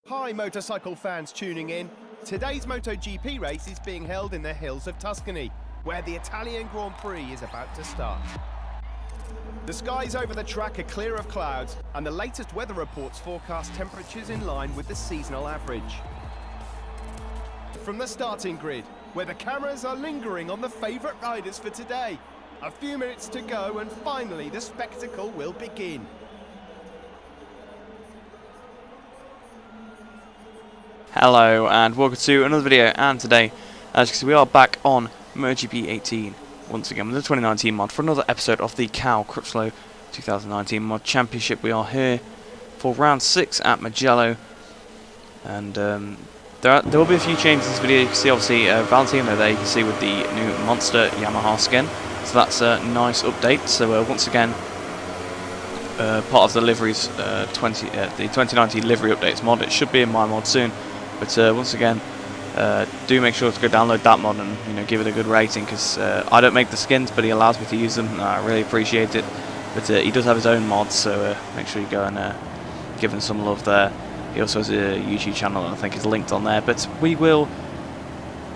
Hi motorcycle fans tuning in. Today's Motogp race is being held in the hills of Tuscany, where the Italian Grand Prix is about to start. The skies over the track are clear of clouds, and the latest weather reports forecast temperatures in line with the seasonal average. From the starting grid, where the cameras are lingering on the favourite riders for today, a few minutes to go and finally the spectacle will begin. Hello and welcome to another video, and today, as you can see, we are back on Motogp 18 once again with the 2019 mod for another episode of the Crutchlow 2019 mod championship. We are here for round 6 at Mugello, and there will be a few changes in this video. You can see obviously Valentino there, you can see with the new Monster Yamaha skin, so that's a nice update. So once again, part of the liveries, the 2019 livery updates mod. It should be in my mod soon. But once again, do make sure to go download that mod and give it a good rating, because I don't make the skins, but he allows me to use them. I really appreciate it. But he does have his own mods, so make sure you go and give him some love there. He also has a YouTube channel that I think is linked on there. But we will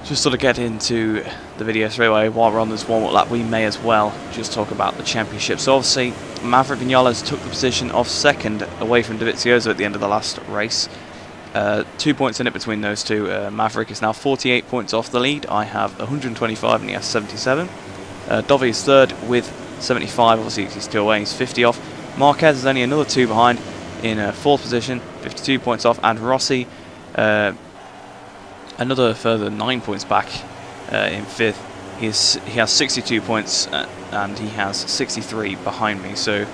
just sort of get into the video straight away. While we're on this warm-up lap, we may as well just talk about the championship. So obviously, Maverick Vinales took the position of second away from Dovizioso at the end of the last race. 2 points in it between those two. Maverick is now 48 points off the lead. I have 125 and he has 77. Dovi is third with 75. Obviously he's still away, he's 50 off. Marquez is only another 2 behind in fourth position, 52 points off. And Rossi another further 9 points back in fifth. He has 62 points and he has 63 behind me. So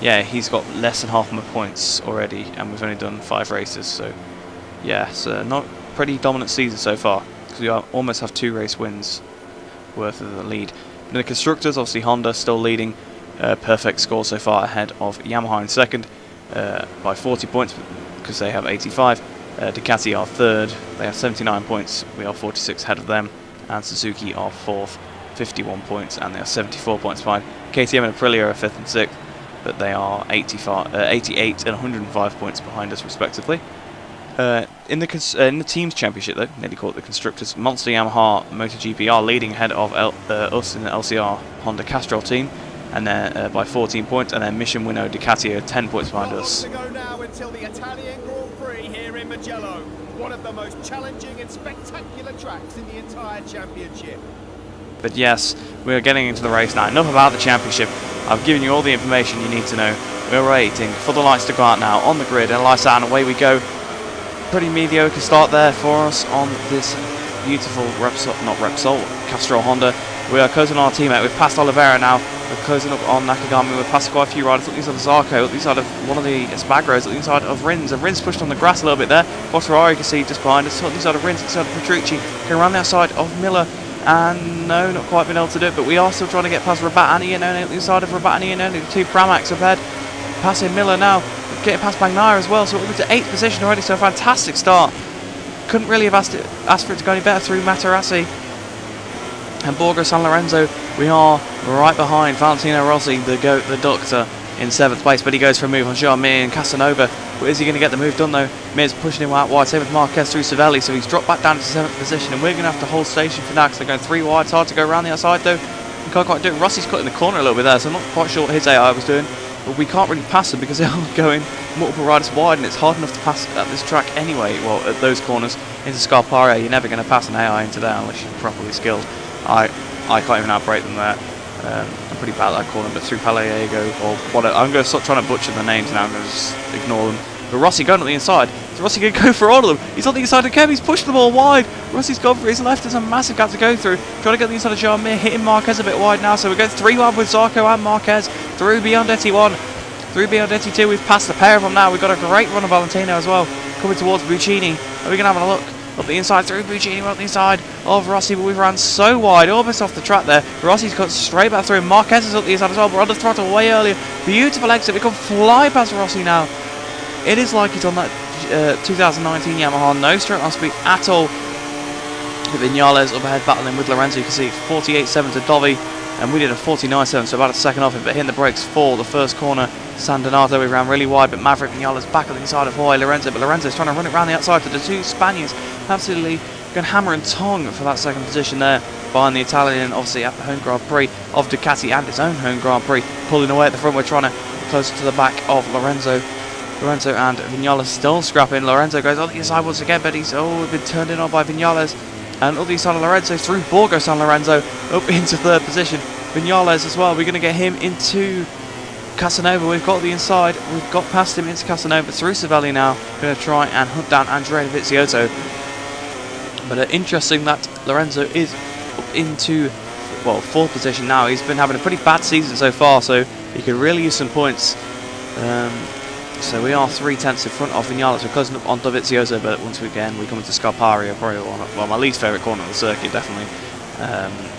yeah, he's got less than half my points already, and we've only done 5 races. So yeah, so not pretty dominant season so far, because we almost have 2 race wins worth of the lead. In the constructors, obviously Honda still leading, perfect score so far, ahead of Yamaha in second by 40 points because they have 85. Ducati are third, they have 79 points, we are 46 ahead of them, and Suzuki are fourth, 51 points, and they are 74 points behind. KTM and Aprilia are 5th and 6th, but they are 88 and 105 points behind us respectively. In the teams championship though, nearly call it the constructors, Monster Yamaha Motogp are leading ahead of us in the LCR Honda Castrol team, and they're by 14 points, and then Mission Winnow Ducati are 10 points behind us. To go now until the Italian Grand Prix here in Mugello, one of the most challenging and spectacular tracks in the entire championship. But yes, we are getting into the race now. Enough about the championship. I've given you all the information you need to know. We're waiting for the lights to go out now on the grid, and lights out and away we go. Pretty mediocre start there for us on this beautiful Castrol Honda. We are closing on our teammate. We've passed Oliveira now. We're closing up on Nakagami. We've passed quite a few riders. Look inside of Zarco. Look inside of one of the Spagros. Look inside of Rins. And Rins pushed on the grass a little bit there. Ferrari you can see just behind us. Look inside of Rins. Inside of Petrucci. Going around the outside of Miller. And no, not quite been able to do it, but we are still trying to get past Rabatani and only inside of Rabatani and only the 2 Pramacs ahead. Passing Miller now, getting past Bagnaia as well, so we're to 8th position already, so a fantastic start. Couldn't really have asked for it to go any better through Materassi and Borgo San Lorenzo. We are right behind Valentino Rossi, the GOAT, the Doctor, in 7th place, but he goes for a move on Jean-Mir and Casanova. But is he going to get the move done though? Mir's pushing him out wide, same with Marquez through Savelli, so he's dropped back down to 7th position, and we're going to have to hold station for now because they're going 3 wide. It's hard to go around the outside though. We can't quite do it. Rossi's cut in the corner a little bit there, so I'm not quite sure what his AI was doing, but we can't really pass them because they are going multiple riders wide, and it's hard enough to pass at this track anyway. Well, at those corners into Scarparia, you're never going to pass an AI into there unless you're properly skilled. I can't even outbrake them there. I'm pretty bad at that corner, but through Palaego or whatever. I'm going to stop trying to butcher the names now. I'm going to just ignore them. But Rossi going on the inside. Is Rossi going to go for all of them? He's on the inside of Kev. He's pushed them all wide. Rossi's gone for his left. There's a massive gap to go through. Trying to get the inside of Jean-Mir, hitting Marquez a bit wide now. So we're going 3 wide with Zarco and Marquez through Biondetti 1. Through Biondetti 2. We've passed the pair of them now. We've got a great run of Valentino as well. Coming towards Buccini. Are we going to have a look? Up the inside through Buccini, we're on the inside of Rossi, but we've ran so wide, almost off the track there. Rossi's cut straight back through. Marquez is up the inside as well, but we're on the throttle way earlier. Beautiful exit. We can fly past Rossi now. It is like he's on that 2019 Yamaha, no straight on speed at all. Vinales up ahead battling with Lorenzo. You can see 48.7 to Dovi. and we did a 49.7, so about a second off it, but hitting the brakes for the first corner. San Donato, we ran really wide, but Maverick Vinales back on the inside of Jorge Lorenzo, but Lorenzo's trying to run it around the outside to the two Spaniards, absolutely going hammer and tongue for that second position there behind the Italian, obviously at the home Grand Prix of Ducati and his own home Grand Prix, pulling away at the front. We're trying to close to the back of Lorenzo and Vinales still scrapping. Lorenzo goes on the inside once again, but he's been turned in on by Vinales, and on the inside of Lorenzo through Borgo San Lorenzo up into third position. Vinales as well, we're going to get him into Casanova. We've got the inside, we've got past him into Casanova through Savelli now, going to try and hunt down Andrea Vizioso. But interesting that Lorenzo is up into, well, fourth position now. He's been having a pretty bad season so far, so he could really use some points. So we are 3/10 in front of Vinales. We're closing up on Dovizioso, but once again we come into Scarparia, probably my least favourite corner of the circuit, definitely.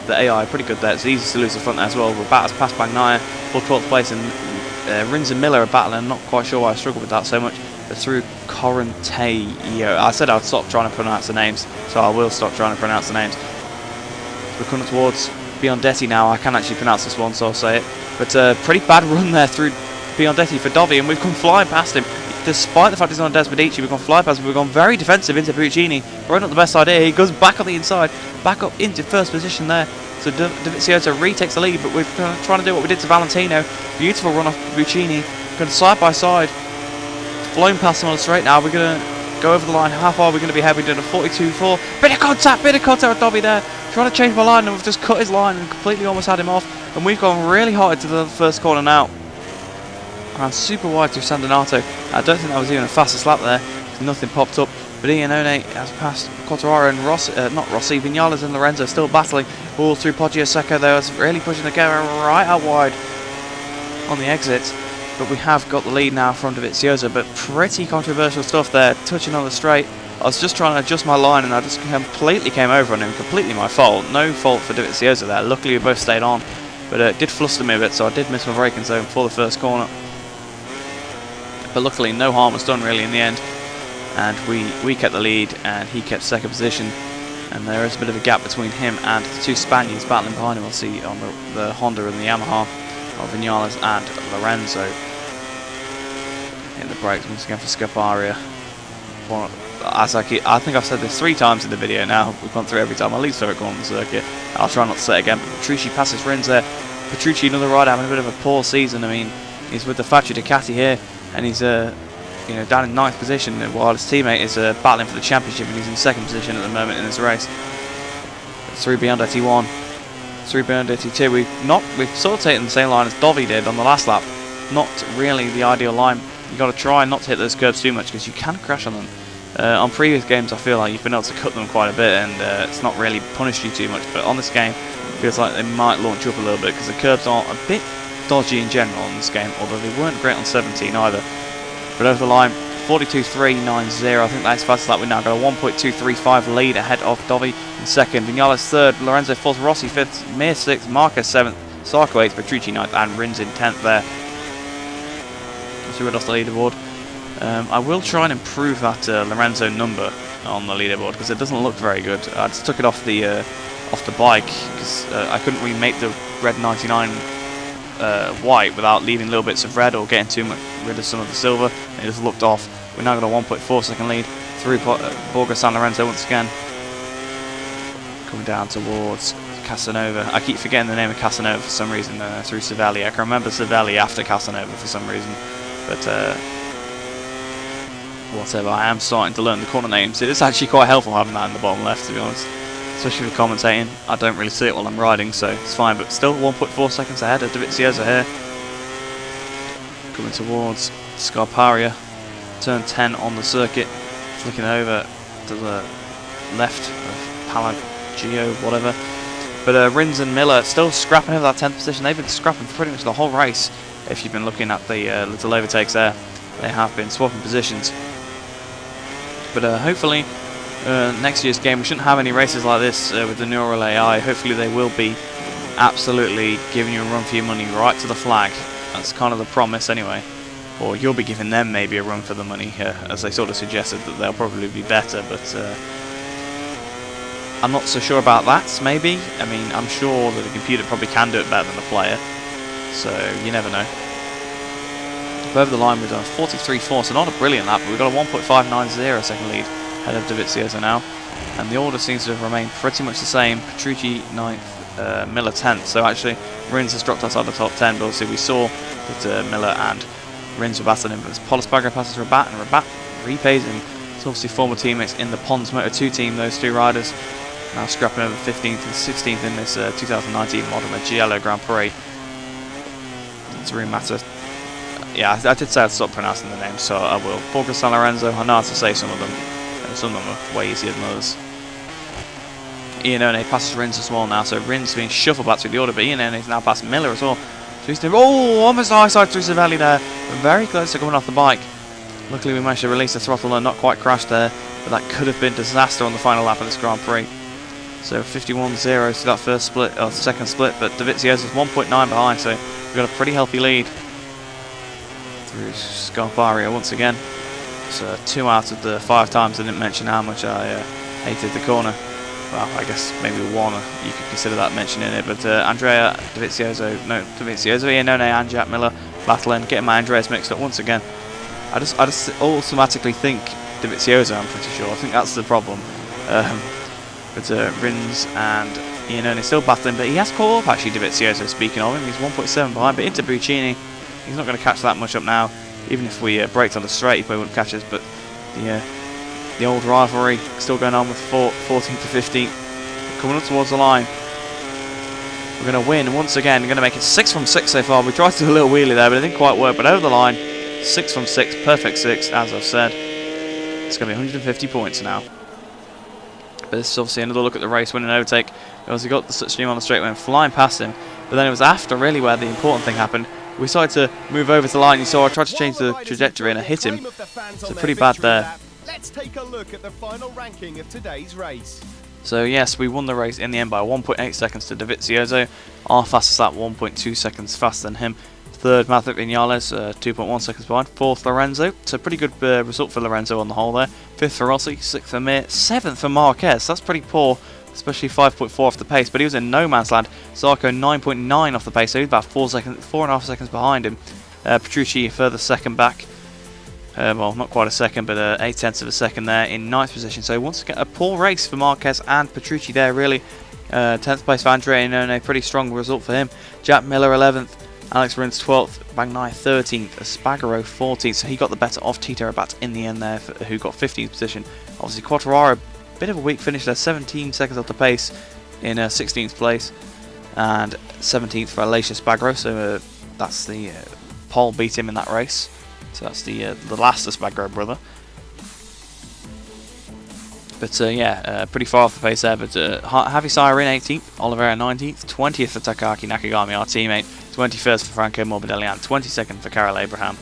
The AI pretty good there. It's easy to lose the front there as well. Rabata's past Bagnaia for 12th place, and Rins and Miller are battling. Not quite sure why I struggle with that so much. But through Corenteio, I said I'd stop trying to pronounce the names, so I will stop trying to pronounce the names. We're coming towards Biondetti now. I can actually pronounce this one, so I'll say it. But pretty bad run there through Biondetti for Dovi, and we've gone flying past him. Despite the fact he's on Desmodici, we've gone flying past him. We've gone very defensive into Puccini. Probably not the best idea. He goes back on the inside, back up into first position there. So Dovizioso retakes the lead, but we're trying to do what we did to Valentino. Beautiful run off Puccini. Going side by side. Flown past him on the straight now. We're going to go over the line. How far are we going to be ahead? We're doing a 42.4. Bit of contact with Dobby there. Trying to change my line, and we've just cut his line and completely almost had him off. And we've gone really hard into the first corner now. Ran super wide through San Donato. I don't think that was even a fastest lap there. Nothing popped up. But Iannone has passed Quartararo and Rossi, Vinales and Lorenzo still battling all through Poggio Secco. They was really pushing the camera right out wide on the exit. But we have got the lead now from Dovizioso, but pretty controversial stuff there, touching on the straight. I was just trying to adjust my line and I just completely came over on him, completely my fault. No fault for Dovizioso there. Luckily we both stayed on, but it did fluster me a bit, so I did miss my braking zone for the first corner. But luckily no harm was done really in the end, and we kept the lead and he kept second position. And there is a bit of a gap between him and the two Spaniards battling behind him. We'll see on the Honda and the Yamaha of Vinales and Lorenzo. In the brakes once again for Scarparia. I think I've said this 3 times in the video now. We've gone through every time. My least favourite corner on the circuit. I'll try not to say it again. But Petrucci passes Rins there. Petrucci, another rider, having a bit of a poor season. I mean, he's with the Facci Ducati here, and he's down in 9th position, while his teammate is battling for the championship, and he's in 2nd position at the moment in this race. 3 beyond T1, 3 beyond T2. We've sort of taken the same line as Dovi did on the last lap. Not really the ideal line. You've got to try not to hit those curves too much because you can crash on them. On previous games I feel like you've been able to cut them quite a bit, and it's not really punished you too much, but on this game it feels like they might launch you up a little bit because the curves are a bit dodgy in general in this game, although they weren't great on 17 either. But over the line, 42.390. I think that's fast lap. We've now got a 1.235 lead ahead of Dovi in 2nd. Vinales 3rd, Lorenzo 4th, Rossi 5th, Mir 6th, Marquez 7th, Sarko 8th, Petrucci 9th, and Rins in 10th there. So we're off the leaderboard. I will try and improve that Lorenzo number on the leaderboard because it doesn't look very good. I just took it off the bike because I couldn't really make the red 99 white without leaving little bits of red or getting too much rid of some of the silver. It just looked off. We're now got a 1.4 second lead through Borgo San Lorenzo once again. Coming down towards Casanova. I keep forgetting the name of Casanova for some reason through Savelli. I can remember Savelli after Casanova for some reason. But whatever, I am starting to learn the corner names. It is actually quite helpful having that in the bottom left, to be honest. Especially for commentating. I don't really see it while I'm riding, so it's fine. But still 1.4 seconds ahead of Dovizioso here. Coming towards Scarparia. Turn 10 on the circuit. Flicking over to the left of Palagio, whatever. But Rins and Miller still scrapping over that 10th position. They've been scrapping for pretty much the whole race. If you've been looking at the little overtakes there, they have been swapping positions. But hopefully next year's game we shouldn't have any races like this with the neural AI. Hopefully they will be absolutely giving you a run for your money right to the flag. That's kind of the promise anyway. Or you'll be giving them maybe a run for the money, as they sort of suggested that they'll probably be better. But I'm not so sure about that, maybe. I mean, I'm sure that the computer probably can do it better than the player, so you never know. But over the line, we've done 43.4, so not a brilliant lap, but we've got a 1.590 second lead ahead of Dovizioso now. And the order seems to have remained pretty much the same. Petrucci 9th, Miller 10th. So actually, Rins has dropped outside the top 10, but obviously we saw that Miller and Rins were battling him. But Pol Espargaro passes Rabat, and Rabat repays him. It's obviously former teammates in the Pons Moto2 team, those two riders. Now scrapping over 15th and 16th in this 2019 model Mugello Grand Prix. It's really matter. Yeah, I did say I'd stop pronouncing the names, so I will. Borja San Lorenzo, I know how to say some of them. Some of them are way easier than others. Iannone passes Rins as well now, so Rins being shuffled back through the order, but Iannone's now past Miller as well. So he's doing, almost high side through Savelli there, very close to coming off the bike. Luckily we managed to release the throttle and not quite crash there, but that could have been disaster on the final lap of this Grand Prix. So 51.0 to that first split, or second split, but Dovizioso's 1.9 behind, so we've got a pretty healthy lead through Scarpario once again. So 2 out of the 5 times I didn't mention how much I hated the corner. Well, I guess maybe 1, you could consider that mentioning it. But Iannone, and Jack Miller battling, getting my Andreas mixed up once again. I just automatically think Dovizioso, I'm pretty sure. I think that's the problem. But Rins and Iannone still battling, but he has caught up actually, Dovizioso, speaking of him. He's 1.7 behind, but into Buccini, he's not going to catch that much up now. Even if we braked on the straight, he probably wouldn't catch us, but the old rivalry still going on with 14th to 15th. Coming up towards the line. We're going to win once again. We're going to make it 6 from 6 so far. We tried to do a little wheelie there, but it didn't quite work. But over the line, 6 from 6, perfect 6, as I've said. It's going to be 150 points now. But this is obviously another look at the race, winning overtake. We also got the slipstream on the straight, went flying past him. But then it was after, really, where the important thing happened. We started to move over to the line. You saw I tried to change the trajectory and I hit him. So pretty bad there. Let's take a look at the final ranking of today's race. So yes, we won the race in the end by 1.8 seconds to Dovizioso. Our fastest lap 1.2 seconds faster than him. Third, Maverick Vinales, 2.1 seconds behind. Fourth, Lorenzo. So pretty good result for Lorenzo on the whole there. Fifth for Rossi. Sixth for Mir. Seventh for Marquez. That's pretty poor, especially 5.4 off the pace. But he was in no man's land. Zarco 9.9 off the pace, so he's about 4.5 seconds behind him. Petrucci further second back. Well, not quite a second, but 0.8 of a second there in 9th position. So once again, a poor race for Marquez and Petrucci there, really. 10th place for Andrea Iannone, pretty strong result for him. Jack Miller 11th, Alex Rins 12th, Bagnaia 13th, Espargaro 14th. So he got the better of Tito Rabat in the end there, who got 15th position. Obviously, Quartararo, bit of a weak finish there, 17 seconds off the pace in 16th place, and 17th for Aleix Espargaro. So that's the Paul beat him in that race. So that's the last Espargaro brother. But yeah, pretty far off the pace there. But Javi Sayer in 18th, Oliveira 19th, 20th for Takaaki Nakagami, our teammate, 21st for Franco Morbidelli, and 22nd for Karel Abraham.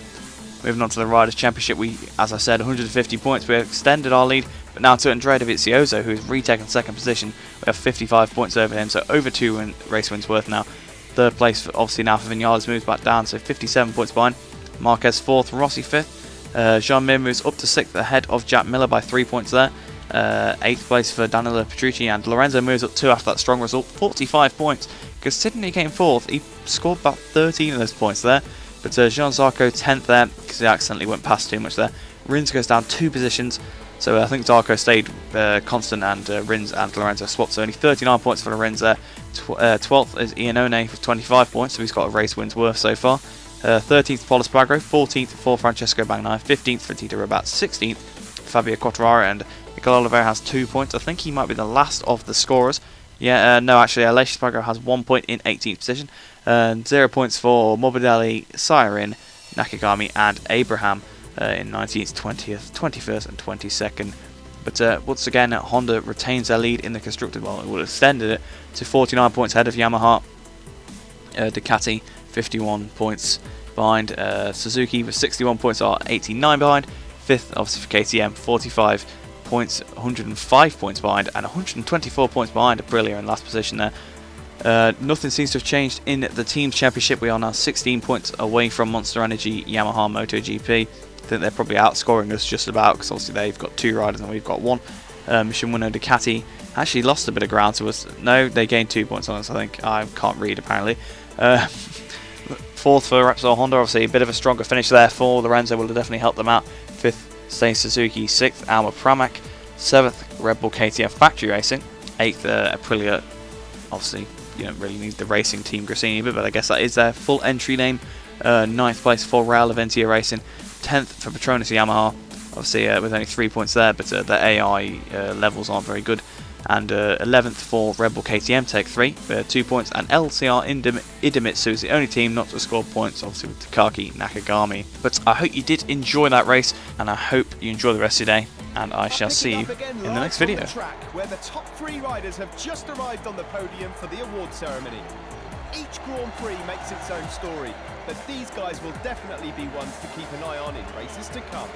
Moving on to the Riders' Championship, we, as I said, 150 points. We extended our lead, but now to Andrea Dovizioso, who's retaken second position. We have 55 points over him, so over 2 race wins worth now. Third place, obviously, now for Vinales moves back down, so 57 points behind. Marquez 4th, Rossi 5th. Jean Mir moves up to 6th ahead of Jack Miller by 3 points there. 8th place for Danilo Petrucci, and Lorenzo moves up 2 after that strong result, 45 points. Considering he came 4th, he scored about 13 of those points there. But Jean Zarco 10th there, because he accidentally went past too much there. Rins goes down 2 positions, so I think Zarco stayed constant, and Rins and Lorenzo swapped, so only 39 points for the Rins there. 12th is Iannone with 25 points, so he's got a race wins worth so far. 13th for Pol Espargaro, 14th for Francesco Bagnaia, 15th for Tito Rabat, 16th Fabio Quartararo, and Miguel Oliveira has 2 points. I think he might be the last of the scorers. Yeah, no, actually, Aleix Espargaro has 1 point in 18th position. 0 points for Morbidelli, Sayarin, Nakagami, and Abraham in 19th, 20th, 21st, and 22nd. But once again, Honda retains their lead in the constructors. Well, it would have extended it to 49 points ahead of Yamaha. Ducati 51 points behind. Suzuki with 61 points are 89 behind. 5th, obviously, for KTM, 45 points, 105 points behind, and 124 points behind Aprilia in last position there. Nothing seems to have changed in the Teams Championship. We are now 16 points away from Monster Energy Yamaha MotoGP. I think they're probably outscoring us just about, because obviously they've got 2 riders and we've got 1. Shimano Ducati actually lost a bit of ground to us. No, they gained 2 points on us, I think. I can't read, apparently. Fourth for Repsol Honda, obviously a bit of a stronger finish there for Lorenzo, will definitely help them out. Fifth, Stay Suzuki. Sixth, Alma Pramac. Seventh, Red Bull KTM Factory Racing. Eighth, Aprilia. Obviously, you don't really need the racing team Grassini, but I guess that is their full entry name. Ninth place for Real Aventia Racing. 10th for Petronas Yamaha. Obviously, with only 3 points there, but the AI levels aren't very good. And 11th for Red Bull KTM, take 3 for 2 points. And LCR Idemitsu is the only team not to score points, obviously with Takaki Nakagami. But I hope you did enjoy that race, and I hope you enjoy the rest of your day. And I shall see you in the next video. Where the top 3 riders have just arrived on the podium for the award ceremony. Each Grand Prix makes its own story, but these guys will definitely be ones to keep an eye on in races to come.